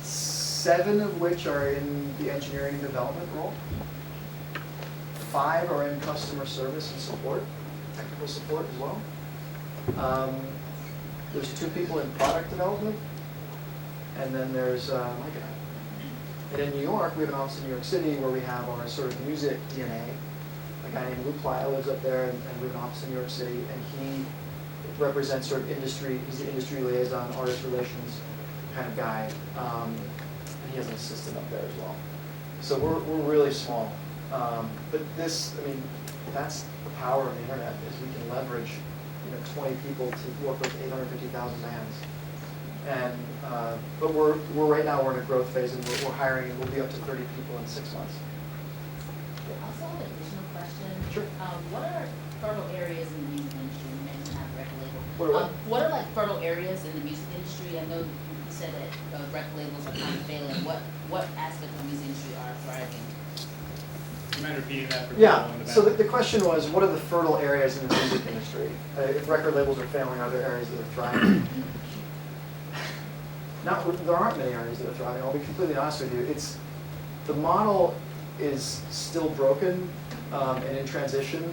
7 of which are in the engineering and development role. 5 are in customer service and support, technical support as well. There's 2 people in product development, and then there's my guy. And in New York, we have an office in New York City where we have our sort of music DNA. A guy named Lou Playa lives up there, and we have an office in New York City, and he represents sort of industry. He's the industry liaison, artist relations kind of guy. And he has an assistant up there as well. So we're really small. But this, I mean, that's the power of the internet, is we can leverage, 20 people to work with 850,000 bands. And but we're right now we're in a growth phase, and we're hiring, and we'll be up to 30 people in 6 months. Also, an additional question. Sure. What are fertile areas in the music industry? You mentioned have record label. What are what? What are like fertile areas in the music industry? I know you said that record labels are kind of failing. What aspects of the music industry are thriving? Do you mind repeating that for Yeah, people in the back? so the question was, what are the fertile areas in the music industry? If record labels are failing, are there areas that are thriving? There aren't many areas that are thriving. I'll be completely honest with you. The model is still broken and in transition.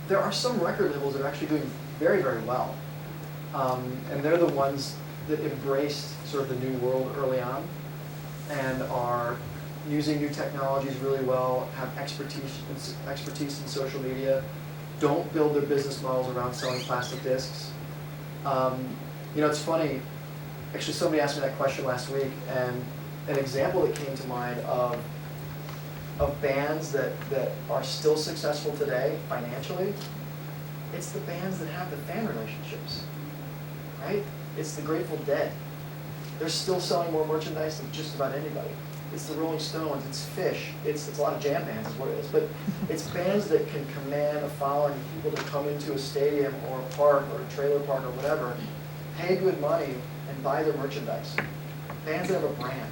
There are some record labels that are actually doing very, very well. And they're the ones that embraced sort of the new world early on and are using new technologies really well, have expertise in social media, don't build their business models around selling plastic discs. It's funny, actually somebody asked me that question last week, and an example that came to mind of bands that are still successful today financially, it's the bands that have the fan relationships, right? It's the Grateful Dead. They're still selling more merchandise than just about anybody. It's the Rolling Stones, it's Fish, it's a lot of jam bands is what it is, but it's bands that can command a following, people to come into a stadium or a park or a trailer park or whatever, pay good money and buy their merchandise. Bands that have a brand,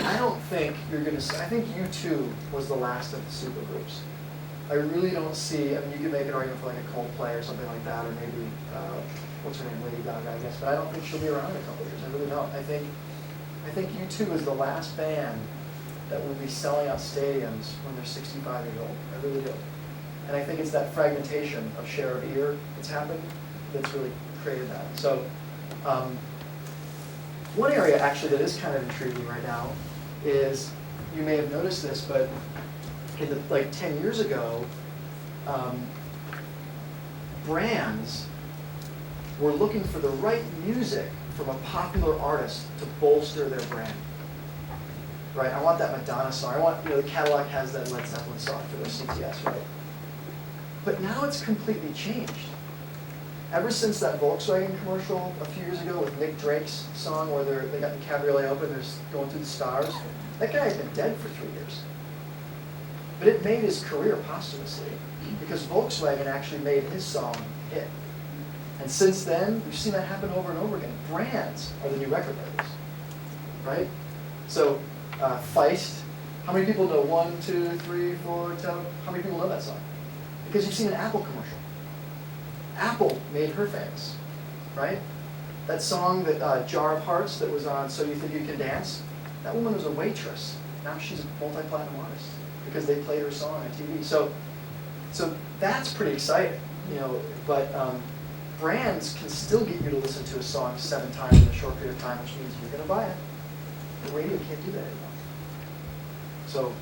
I don't think you're going to, I think U2 was the last of the supergroups. I really don't see, I mean, you could make an argument for like a Coldplay or something like that, or maybe, what's her name, Lady Gaga, I guess, but I don't think she'll be around in a couple of years. I really don't. I think U2 is the last band that will be selling out stadiums when they're 65 years old. I really do. And I think it's that fragmentation of share of ear that's happened that's really created that. So one area actually that is kind of intriguing right now is, you may have noticed this, but in 10 years ago, brands were looking for the right music from a popular artist to bolster their brand. Right? I want that Madonna song. I want, the Cadillac has that Led Zeppelin song for their CTS, right? But now it's completely changed. Ever since that Volkswagen commercial a few years ago with Nick Drake's song where they got the cabriolet open, they're going through the stars, that guy has been dead for 3 years. but it made his career posthumously because Volkswagen actually made his song a hit. And since then, we've seen that happen over and over again. Brands are the new record labels, right? So, Feist, how many people know 1, 2, 3, 4, 10? How many people know that song? Because you've seen an Apple commercial. Apple made her famous, right? That song, that Jar of Hearts that was on So You Think You Can Dance, that woman was a waitress. Now she's a multi-platinum artist because they played her song on TV. So that's pretty exciting, you know, but brands can still get you to listen to a song 7 times in a short period of time, which means you're going to buy it. The radio can't do that anymore. So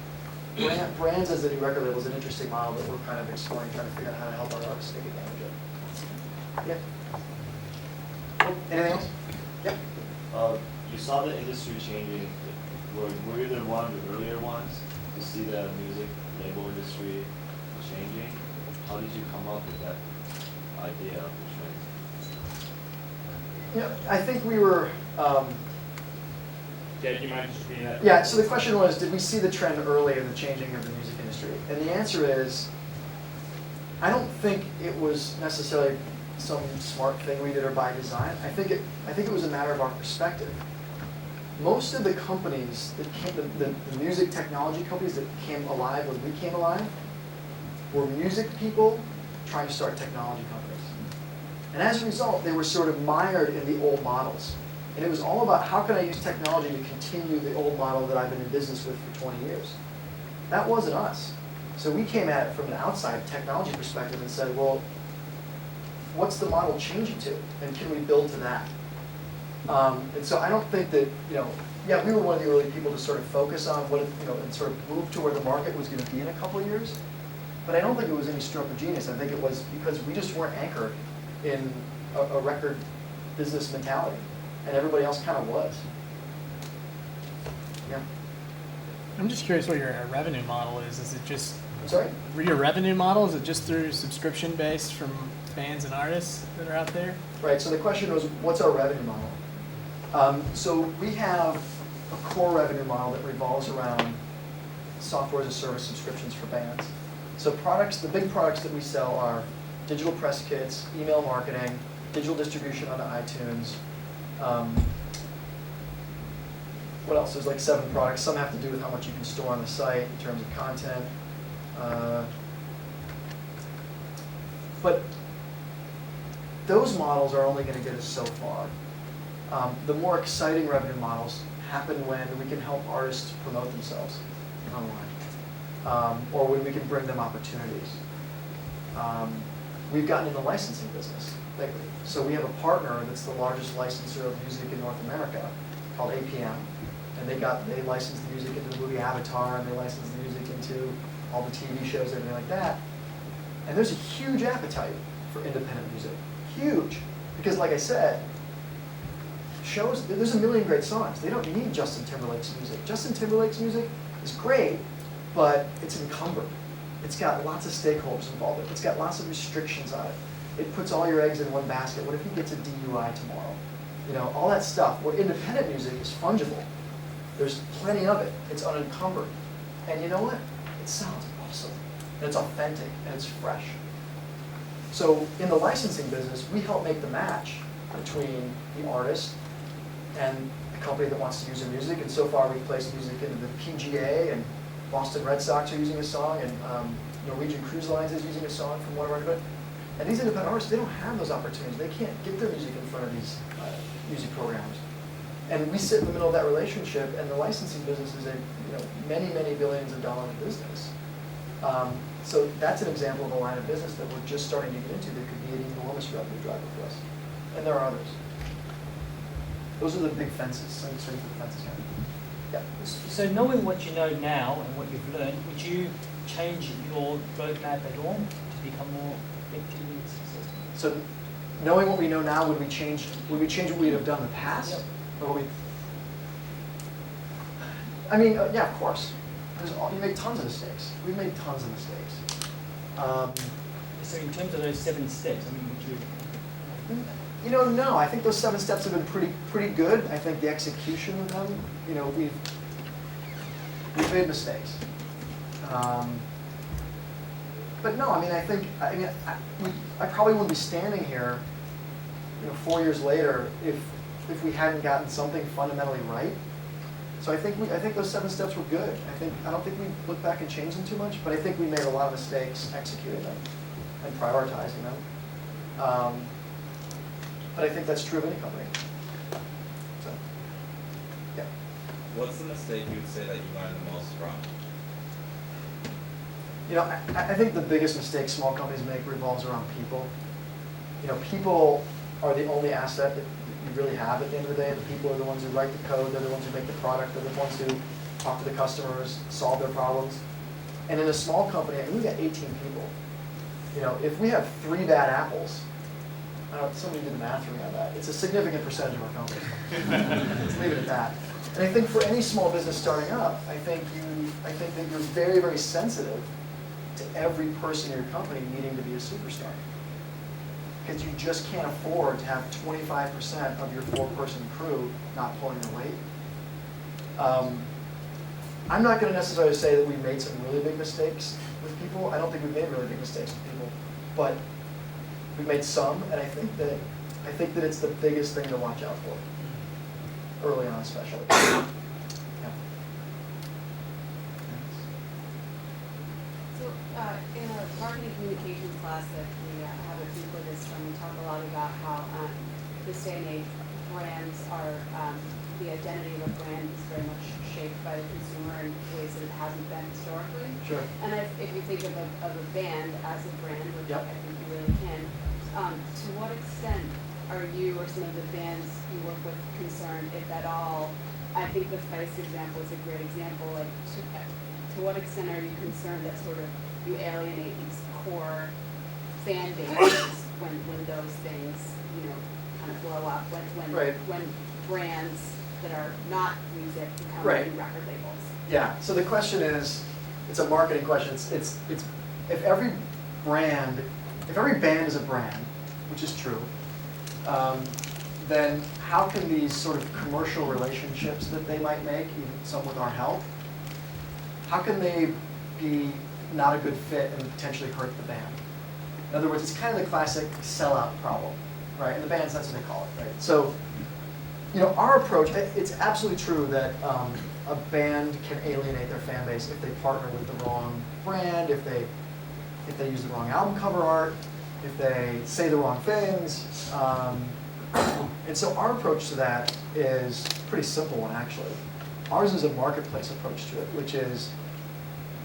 brands as the new record label is an interesting model that we're kind of exploring, trying to figure out how to help our artists take advantage of. Yeah. Oh, anything else? Yep. You saw the industry changing. Were you the one of the earlier ones to see the music label industry changing? How did you come up with that idea of the trend? Yeah, I think we were. Jed, you mind just repeating that? Yeah. So the question was, did we see the trend early in the changing of the music industry? And the answer is, I don't think it was necessarily some smart thing we did or by design. I think it was a matter of our perspective. Most of the companies that came, the music technology companies that came alive when we came alive, were music people trying to start technology companies. And as a result, they were sort of mired in the old models. And it was all about how can I use technology to continue the old model that I've been in business with for 20 years. That wasn't us. So we came at it from an outside technology perspective and said, well, what's the model changing to? And can we build to that? And so I don't think that, you know, yeah, we were one of the early people to sort of focus on what, you know, and sort of move to where the market was going to be in a couple of years. But I don't think it was any stroke of genius. I think it was because we just weren't anchored in a record business mentality. And everybody else kind of was. Yeah. I'm just curious what your revenue model is. Is it just Sorry? your revenue model? Is it just through subscription based from bands and artists that are out there? Right. So the question was, what's our revenue model? So we have a core revenue model that revolves around software as a service subscriptions for bands. So products, the big products that we sell are digital press kits, email marketing, digital distribution onto iTunes. What else? There's like 7 products. Some have to do with how much you can store on the site in terms of content. But those models are only going to get us so far. The more exciting revenue models happen when we can help artists promote themselves online, or when we can bring them opportunities. We've gotten in the licensing business lately. So we have a partner that's the largest licensor of music in North America called APM. And they license the music into the movie Avatar, and they license the music into all the TV shows, everything like that. And there's a huge appetite for independent music. Huge. Because like I said, there's a million great songs. They don't need Justin Timberlake's music. Justin Timberlake's music is great, but it's encumbered. It's got lots of stakeholders involved in it. It's got lots of restrictions on it. It puts all your eggs in one basket. What if he gets a DUI tomorrow? You know, all that stuff. Where independent music is fungible. There's plenty of it. It's unencumbered. And you know what? It sounds awesome. And it's authentic, and it's fresh. So in the licensing business, we help make the match between the artist and the company that wants to use their music. And so far, we've placed music into the PGA, and Boston Red Sox are using a song, and Norwegian Cruise Lines is using a song from one of our independent. And these independent artists, they don't have those opportunities. They can't get their music in front of these music programmers. And we sit in the middle of that relationship, and the licensing business is a many, many billions of dollars business. So that's an example of a line of business that we're just starting to get into that could be an enormous revenue driver for us. And there are others. Those are the big fences, so the fences here. Yeah. So knowing what you know now and what you've learned, would you change your roadmap at all to become more effective and successful? So knowing what we know now, would we change what we'd have done in the past? Yep. Or I mean, yeah, of course. You make tons of mistakes. We've made tons of mistakes. So in terms of those 7 steps, I mean, would you? No. I think those 7 steps have been pretty good. I think the execution of them, we've made mistakes. But no, I mean, I probably wouldn't be standing here, 4 years later if we hadn't gotten something fundamentally right. So I think those 7 steps were good. I don't think we look back and change them too much, but I think we made a lot of mistakes executing them and prioritizing them. But I think that's true of any company. So, yeah. What's the mistake you would say that you learned the most from? I think the biggest mistake small companies make revolves around people. People are the only asset that you really have at the end of the day. The people are the ones who write the code, they're the ones who make the product, they're the ones who talk to the customers, solve their problems. And in a small company, we've got 18 people. If we have 3 bad apples, somebody did the math for me on that. It's a significant percentage of our company. Let's leave it at that. And I think for any small business starting up, I think that you're very, very sensitive to every person in your company needing to be a superstar. Because you just can't afford to have 25% of your 4-person crew not pulling their weight. I'm not going to necessarily say that we made some really big mistakes with people. I don't think we've made really big mistakes with people, but we've made some, and I think that it's the biggest thing to watch out for, early on especially. Yeah. So in a marketing communications class that we have at Fuqua this time, we talk a lot about how this day and age brands are, the identity of a brand is very much shaped by the consumer in ways that it hasn't been historically. Sure. And if you think of a band as a brand, which Yep. I think you really can, to what extent are you or some of the bands you work with concerned, if at all? I think the Feist example is a great example. Like, to what extent are you concerned that sort of you alienate these core fan bases when those things, kind of blow up, when brands that are not music become new record labels? Yeah. So the question is, it's a marketing question. It's if every band is a brand, which is true, then how can these sort of commercial relationships that they might make, even some with our help, how can they be not a good fit and potentially hurt the band? In other words, it's kind of the classic sellout problem, right? And the bands, that's what they call it, right? So, our approach, it's absolutely true that a band can alienate their fan base if they partner with the wrong brand, if they use the wrong album cover art, if they say the wrong things. And so our approach to that is a pretty simple one, actually. Ours is a marketplace approach to it, which is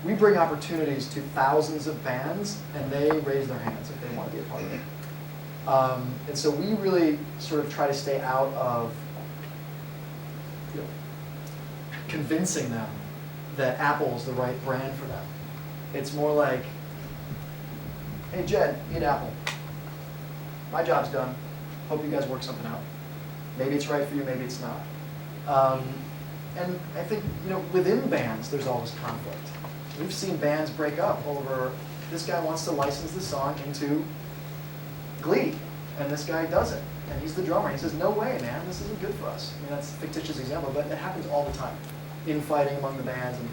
we bring opportunities to thousands of bands, and they raise their hands if they want to be a part of it. And so we really sort of try to stay out of convincing them that Apple's the right brand for them. It's more like, hey Jed, eat Apple. My job's done. Hope you guys work something out. Maybe it's right for you, maybe it's not. And I think, within bands, there's always conflict. We've seen bands break up over, this guy wants to license the song into Glee, and this guy doesn't. And he's the drummer. He says, no way, man, this isn't good for us. I mean, that's a fictitious example, but it happens all the time, infighting among the bands. And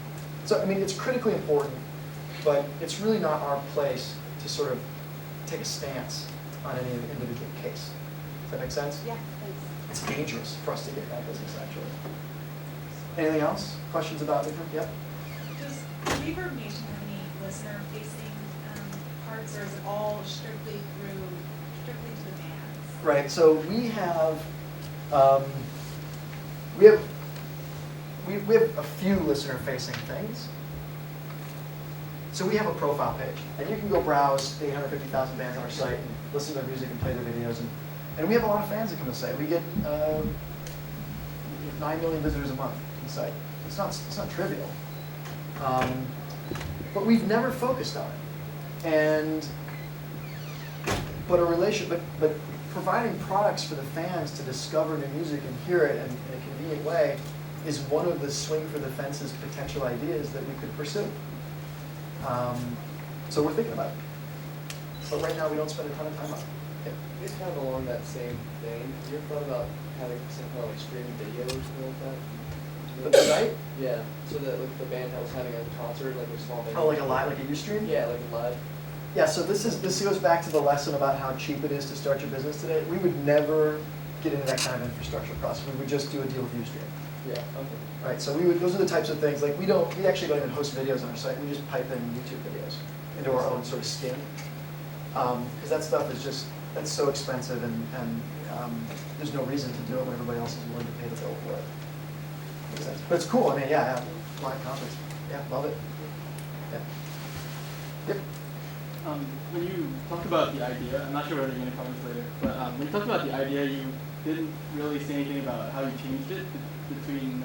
so, it's critically important, but it's really not our place to sort of take a stance on any individual case. Does that make sense? Yeah, thanks. It's dangerous for us to get that business, actually. Anything else? Questions about different? Yep. Does ReverbNation have any listener-facing parts, or is it all strictly to the bands? Right. So we have a few listener-facing things. So we have a profile page, and you can go browse 850,000 bands on our site and listen to their music and play their videos, and we have a lot of fans that come to the site. We get 9 million visitors a month to the site. It's not trivial, but we've never focused on it. But providing products for the fans to discover new music and hear it in a convenient way is one of the swing for the fences potential ideas that we could pursue. So we're thinking about it. But right now we don't spend a ton of time on it. Yeah. It's kind of along that same vein. Have you ever thought about having some kind of like streaming video or something like that? The night? Yeah, so that like the band was having a concert, like a small band. Oh, like a live, like a Ustream? Yeah, like a live. Yeah, so this goes back to the lesson about how cheap it is to start your business today. We would never get into that kind of infrastructure process. We would just do a deal with Ustream. Yeah, okay. Right, so those are the types of things, like we actually don't even host videos on our site, we just pipe in YouTube videos into our own sort of skin. Because that stuff is just, that's so expensive and there's no reason to do it when everybody else is willing to pay the bill for it. Makes sense. But it's cool, I mean, yeah, live concerts, yeah, love it. Yeah. Yep. When you talked about the idea, I'm not sure whether you're going to cover this later, but when you talked about the idea, you didn't really say anything about how you changed it between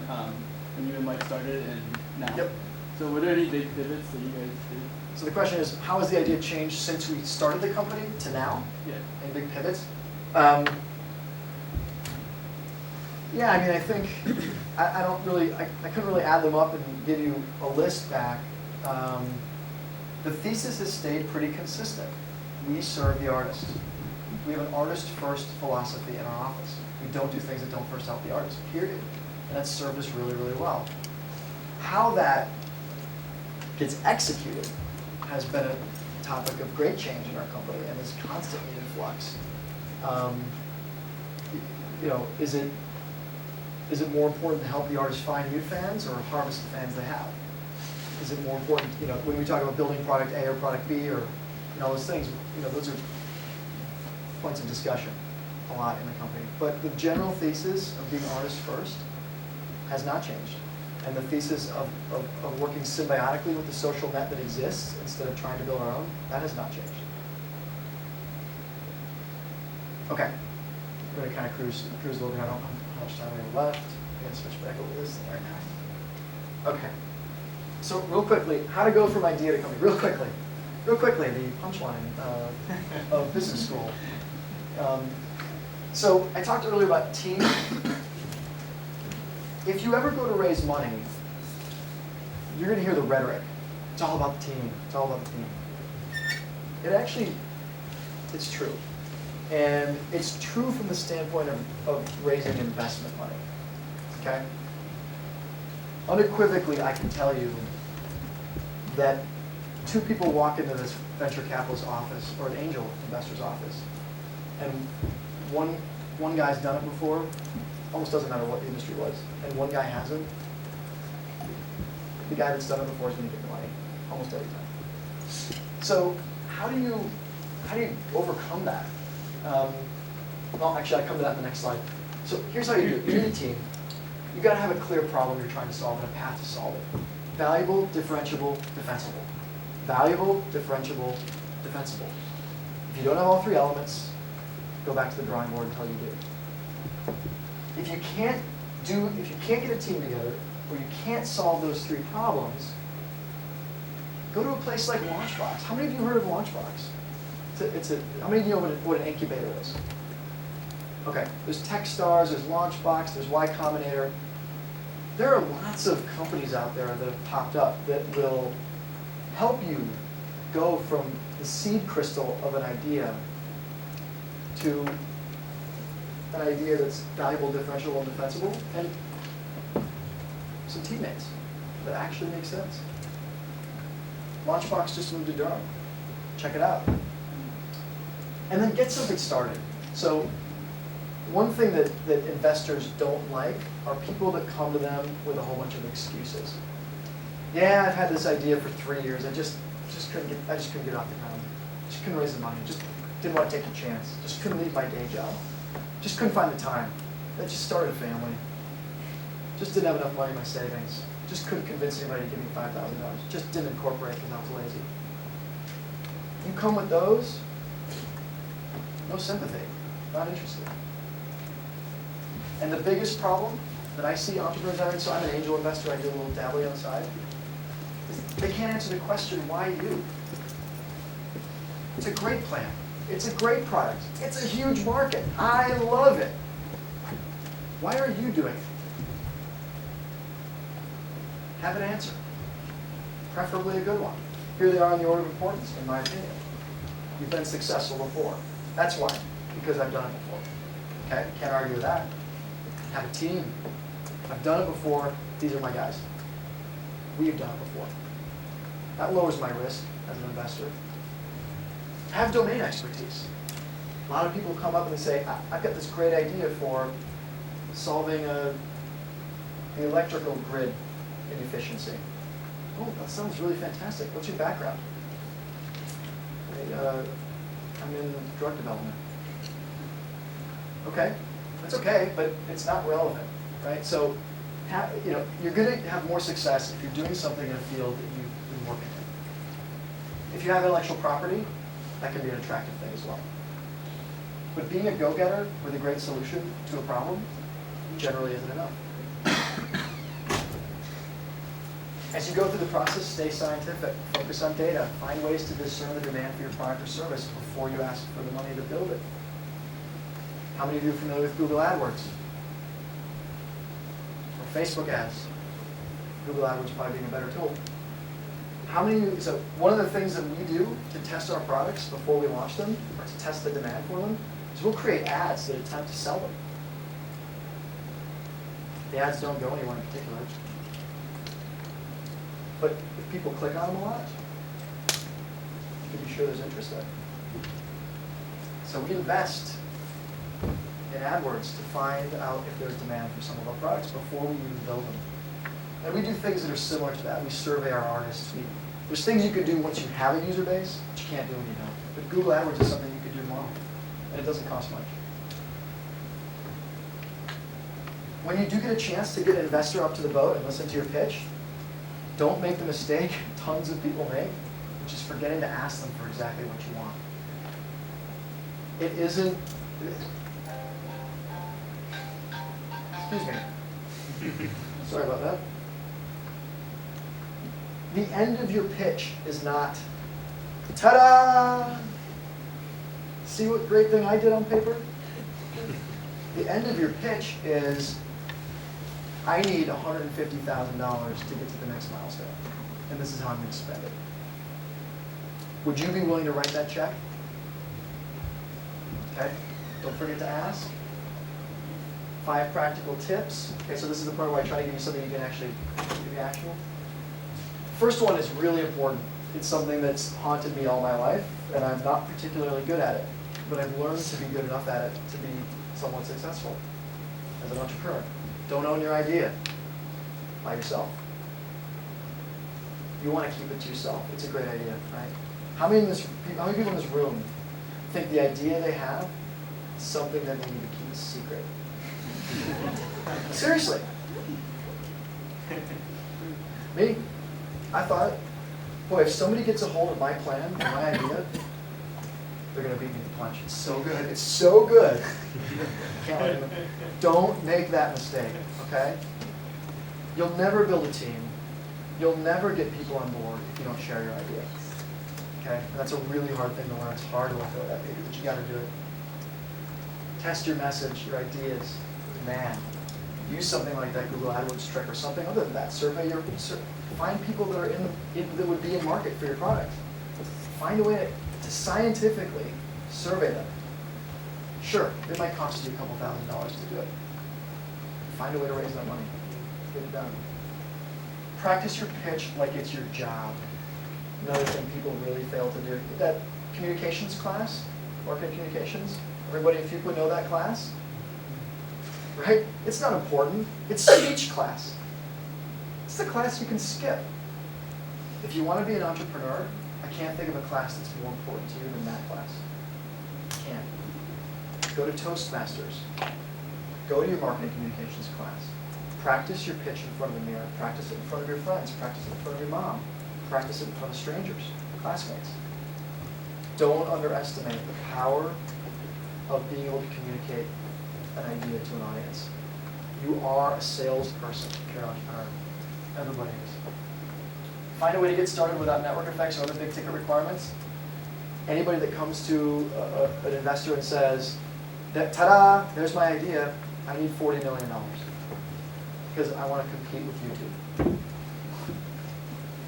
when you and Mike started and now. Yep. So were there any big pivots that you guys did? So the question is, how has the idea changed since we started the company to now? Yeah. Any big pivots? Yeah, I mean, I think I couldn't really add them up and give you a list back. The thesis has stayed pretty consistent. We serve the artist. We have an artist-first philosophy in our office. We don't do things that don't first help the artist, period. And that's served us really, really well. How that gets executed has been a topic of great change in our company and is constantly in flux. Is it more important to help the artist find new fans or harvest the fans they have? Is it more important, when we talk about building product A or product B or all those things, those are points of discussion a lot in the company. But the general thesis of being artist first has not changed. And the thesis of working symbiotically with the social net that exists instead of trying to build our own, that has not changed. Okay, I'm going to kind of cruise a little bit. I don't know how much time we have left. I'm going to switch back over this thing right now. Okay, so real quickly, how to go from idea to company. Real quickly, the punchline of business school. So I talked earlier about team. If you ever go to raise money, you're going to hear the rhetoric. It's all about the team. It's all about the team. It's true. And it's true from the standpoint of raising investment money. Okay? Unequivocally, I can tell you that two people walk into this venture capitalist office or an angel investor's office, and one guy's done it before, almost doesn't matter what the industry was, and one guy hasn't. The guy that's done it before is going to get the money almost every time. So how do you overcome that? Well, actually, I'll come to that in the next slide. So here's how you do it. You need a team. You've got to have a clear problem you're trying to solve and a path to solve it. Valuable, differentiable, defensible. Valuable, differentiable, defensible. If you don't have all three elements, go back to the drawing board until you do. If you can't get a team together, or you can't solve those three problems, go to a place like Launchbox. How many of you heard of Launchbox? How many of you know what an incubator is? Okay, there's Techstars, there's Launchbox, there's Y Combinator. There are lots of companies out there that have popped up that will help you go from the seed crystal of an idea to an idea that's valuable, differentiable, and defensible, and some teammates that actually make sense. Launchbox just moved to Durham. Check it out. And then get something started. So one thing that investors don't like are people that come to them with a whole bunch of excuses. Yeah, I've had this idea for 3 years. I just couldn't get it off the ground. Just couldn't raise the money. Just didn't want to take a chance. Just couldn't leave my day job. Just couldn't find the time. I just started a family. Just didn't have enough money in my savings. Just couldn't convince anybody to give me $5,000. Just didn't incorporate because I was lazy. You come with those, no sympathy, not interested. And the biggest problem that I see entrepreneurs having, so I'm an angel investor, I do a little dabbling on the side, is they can't answer the question, why you? It's a great plan. It's a great product. It's a huge market. I love it. Why are you doing it? Have an answer. Preferably a good one. Here they are in the order of importance, in my opinion. You've been successful before. That's why. Because I've done it before. Okay? Can't argue with that. Have a team. I've done it before. these are my guys. We've done it before. That lowers my risk as an investor. Have domain expertise. A lot of people come up and they say, I've got this great idea for solving the electrical grid inefficiency. Oh, that sounds really fantastic. What's your background? I'm in drug development. Okay, that's okay, but it's not relevant, right? So, you're going to have more success if you're doing something in a field that you've been working in. If you have intellectual property, that can be an attractive thing as well. But being a go-getter with a great solution to a problem generally isn't enough. As you go through the process, stay scientific, focus on data, find ways to discern the demand for your product or service before you ask for the money to build it. How many of you are familiar with Google AdWords? Or Facebook ads? Google AdWords probably being a better tool. So one of the things that we do to test our products before we launch them, or to test the demand for them, is we'll create ads that attempt to sell them. The ads don't go anywhere in particular. But if people click on them a lot, you can be sure there's interest there. So we invest in AdWords to find out if there's demand for some of our products before we even build them. And we do things that are similar to that. We survey our artists. There's things you can do once you have a user base, but you can't do when you don't. But Google AdWords is something you could do tomorrow, and it doesn't cost much. When you do get a chance to get an investor up to the boat and listen to your pitch, don't make the mistake tons of people make, which is forgetting to ask them for exactly what you want. It isn't... Excuse me. Sorry about that. The end of your pitch is not, ta-da! See what great thing I did on paper? The end of your pitch is, I need $150,000 to get to the next milestone, and this is how I'm going to spend it. Would you be willing to write that check? Okay, don't forget to ask. 5 practical tips. Okay, so this is the part where I try to give you something you can actually be actionable. First one is really important. It's something that's haunted me all my life, and I'm not particularly good at it, but I've learned to be good enough at it to be somewhat successful as an entrepreneur. Don't own your idea by yourself. You want to keep it to yourself. It's a great idea, right? How many people in this room think the idea they have is something that they need to keep a secret? Seriously. Me? I thought, boy, if somebody gets a hold of my plan and my idea, they're going to beat me to the punch. It's so good. It's so good. Can't let them. Don't make that mistake, okay? You'll never build a team. You'll never get people on board if you don't share your idea. Okay? And that's a really hard thing to learn. It's hard to let go of that baby, but you got to do it. Test your message, your ideas. Man, use something like that Google AdWords trick or something other than that. Find people that are that would be in market for your product. Find a way to scientifically survey them. Sure, it might cost you a couple $1,000s to do it. Find a way to raise that money. Get it done. Practice your pitch like it's your job. Another thing people really fail to do. That communications class, marketing communications, everybody in Fuqua know that class? Right? It's not important. It's speech class. It's the class you can skip. If you want to be an entrepreneur, I can't think of a class that's more important to you than that class. You can't. Go to Toastmasters. Go to your marketing communications class. Practice your pitch in front of the mirror. Practice it in front of your friends. Practice it in front of your mom. Practice it in front of strangers, classmates. Don't underestimate the power of being able to communicate an idea to an audience. You are a salesperson if you're an entrepreneur. Everybody is. Find a way to get started without network effects or other big ticket requirements. Anybody that comes to an investor and says, ta-da, there's my idea, I need $40 million because I want to compete with YouTube.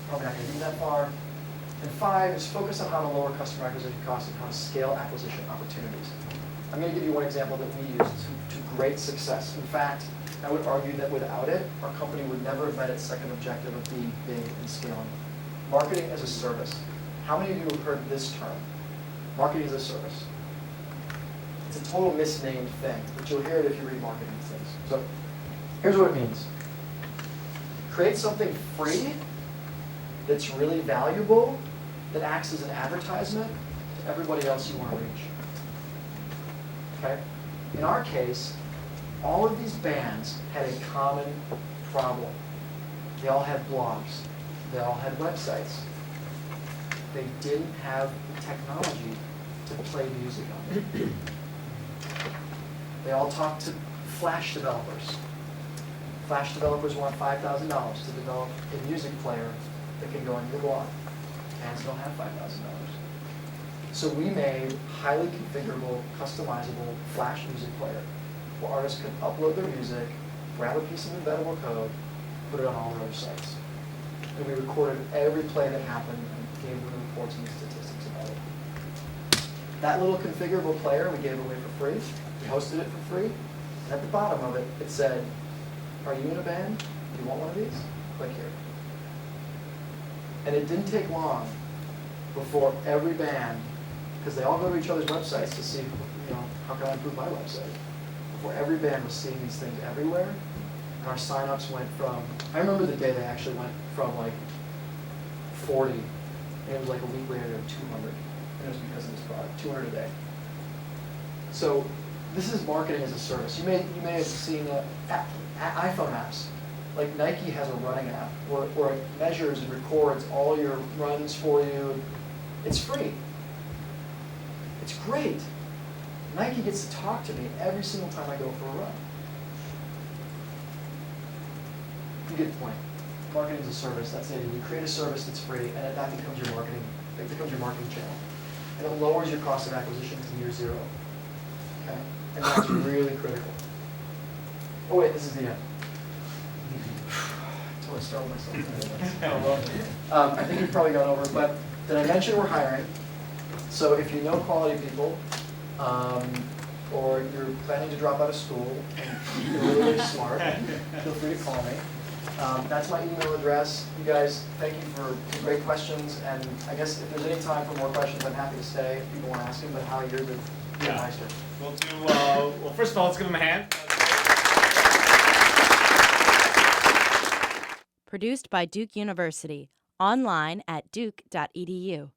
Probably not going to be that far. And 5 is focus on how to lower customer acquisition costs and how to scale acquisition opportunities. I'm going to give you one example that we used to great success. In fact, I would argue that without it, our company would never have met its second objective of being big and scaling. Marketing as a service. How many of you have heard this term? Marketing as a service. It's a total misnamed thing, but you'll hear it if you read marketing things. So here's what it means. Create something free that's really valuable, that acts as an advertisement to everybody else you want to reach. Okay? In our case, all of these bands had a common problem. They all had blogs. They all had websites. They didn't have the technology to play music on. They all talked to Flash developers. Flash developers want $5,000 to develop a music player that can go on your blog. Bands don't have $5,000. So we made highly configurable, customizable Flash music player where artists could upload their music, grab a piece of embeddable code, put it on all their other sites. And we recorded every play that happened and gave them reports and statistics about it. That little configurable player we gave away for free. We hosted it for free. And at the bottom of it, it said, are you in a band? Do you want one of these? Click here. And it didn't take long before every band, because they all go to each other's websites to see, how can I improve my website? Before every band was seeing these things everywhere, and our signups went from, I remember the day they actually went from like 40, and it was like a week later to 200, and it was because of this product, 200 a day. So this is marketing as a service. You may have seen iPhone apps. Like Nike has a running app where it measures and records all your runs for you. It's free. It's great. Nike gets to talk to me every single time I go for a run. You get the point. Marketing as a service, that's it. You create a service that's free, and that becomes your marketing. It becomes your marketing channel. And it lowers your cost of acquisition to near zero. Okay? And that's really critical. Oh wait, this is the end. Until I start with myself. I think you've probably gone over, but did I mention we're hiring? So if you know quality people, or you're planning to drop out of school and you're really, really smart, feel free to call me. That's my email address. You guys, thank you for great questions, and I guess if there's any time for more questions, I'm happy to stay if people want to ask them, but how you're the meister. We'll do, well, first of all, let's give them a hand. Produced by Duke University. Online at duke.edu.